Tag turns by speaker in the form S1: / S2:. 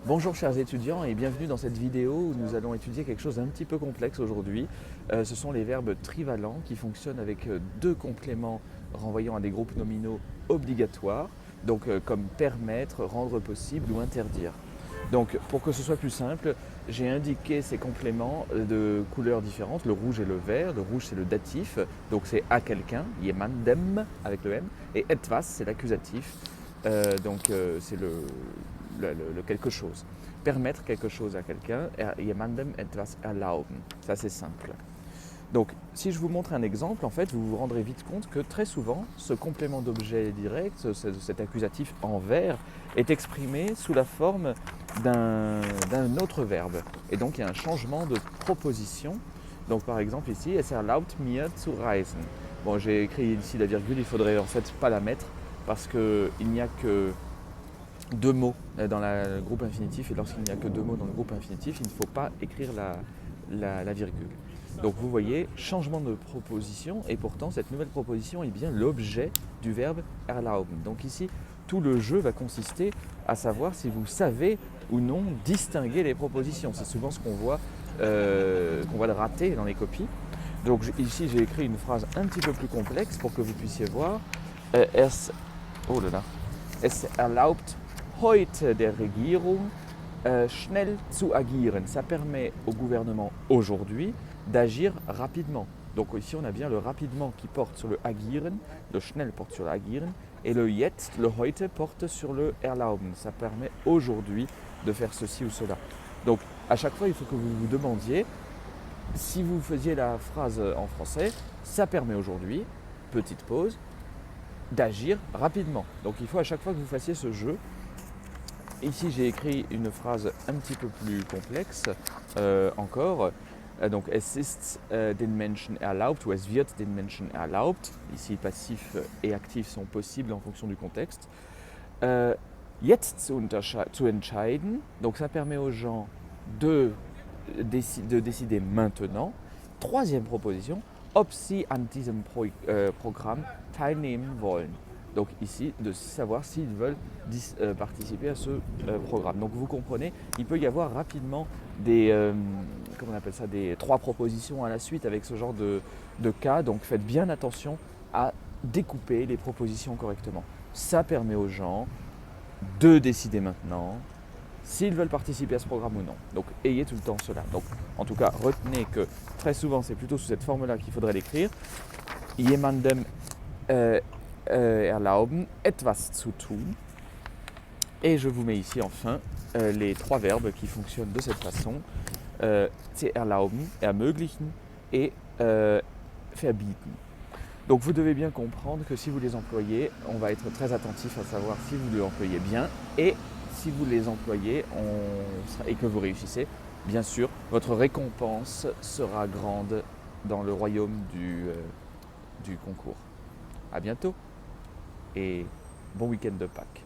S1: Bonjour chers étudiants et bienvenue dans cette vidéo où nous allons étudier quelque chose d'un petit peu complexe aujourd'hui. Ce sont les verbes trivalents qui fonctionnent avec deux compléments renvoyant à des groupes nominaux obligatoires, donc comme permettre, rendre possible ou interdire. Donc pour que ce soit plus simple, j'ai indiqué ces compléments de couleurs différentes, le rouge et le vert. Le rouge c'est le datif, donc c'est à quelqu'un, jemandem avec le M, et etwas c'est l'accusatif, c'est le quelque chose. Permettre quelque chose à quelqu'un, jemandem etwas erlauben, ça c'est simple. Donc, si je vous montre un exemple, en fait, vous vous rendrez vite compte que très souvent, ce complément d'objet direct, cet accusatif en vert, est exprimé sous la forme d'un autre verbe. Et donc, il y a un changement de proposition. Donc, par exemple, ici, es erlaubt mir zu reisen. Bon, j'ai écrit ici la virgule, il faudrait en fait pas la mettre parce qu'il n'y a que deux mots dans le groupe infinitif, et lorsqu'il n'y a que deux mots dans le groupe infinitif, il ne faut pas écrire la virgule. Donc vous voyez, changement de proposition, et pourtant cette nouvelle proposition est bien l'objet du verbe erlauben. Donc ici, tout le jeu va consister à savoir si vous savez ou non distinguer les propositions. C'est souvent ce qu'on voit le rater dans les copies. Donc ici, j'ai écrit une phrase un petit peu plus complexe pour que vous puissiez voir. Oh là là, es erlaubt heute der Regierung schnell zu agieren. Ça permet au gouvernement aujourd'hui d'agir rapidement. Donc ici on a bien le rapidement qui porte sur le agieren, le schnell porte sur le agieren, et le jetzt, le heute porte sur le erlauben. Ça permet aujourd'hui de faire ceci ou cela. Donc à chaque fois il faut que vous vous demandiez, si vous faisiez la phrase en français, ça permet aujourd'hui, petite pause, d'agir rapidement. Donc il faut à chaque fois que vous fassiez ce jeu. Ici j'ai écrit une phrase un petit peu plus complexe encore. Donc es ist den Menschen erlaubt ou es wird den Menschen erlaubt. Ici passif et actif sont possibles en fonction du contexte. Jetzt zu entscheiden. Donc ça permet aux gens de décider maintenant. Troisième proposition, ob sie an diesem Programm teilnehmen wollen. Donc ici, de savoir s'ils veulent participer à ce programme. Donc vous comprenez, il peut y avoir rapidement des trois propositions à la suite avec ce genre de cas. Donc faites bien attention à découper les propositions correctement. Ça permet aux gens de décider maintenant s'ils veulent participer à ce programme ou non. Donc ayez tout le temps cela. Donc en tout cas, retenez que très souvent, c'est plutôt sous cette forme-là qu'il faudrait l'écrire. Jemandem erlauben, etwas zu tun. Et je vous mets ici enfin les trois verbes qui fonctionnent de cette façon. C'est erlauben, ermöglichen et verbieten. Donc vous devez bien comprendre que si vous les employez, on va être très attentif à savoir si vous les employez bien, et si vous les employez et que vous réussissez, bien sûr, votre récompense sera grande dans le royaume du concours. À bientôt et bon week-end de Pâques.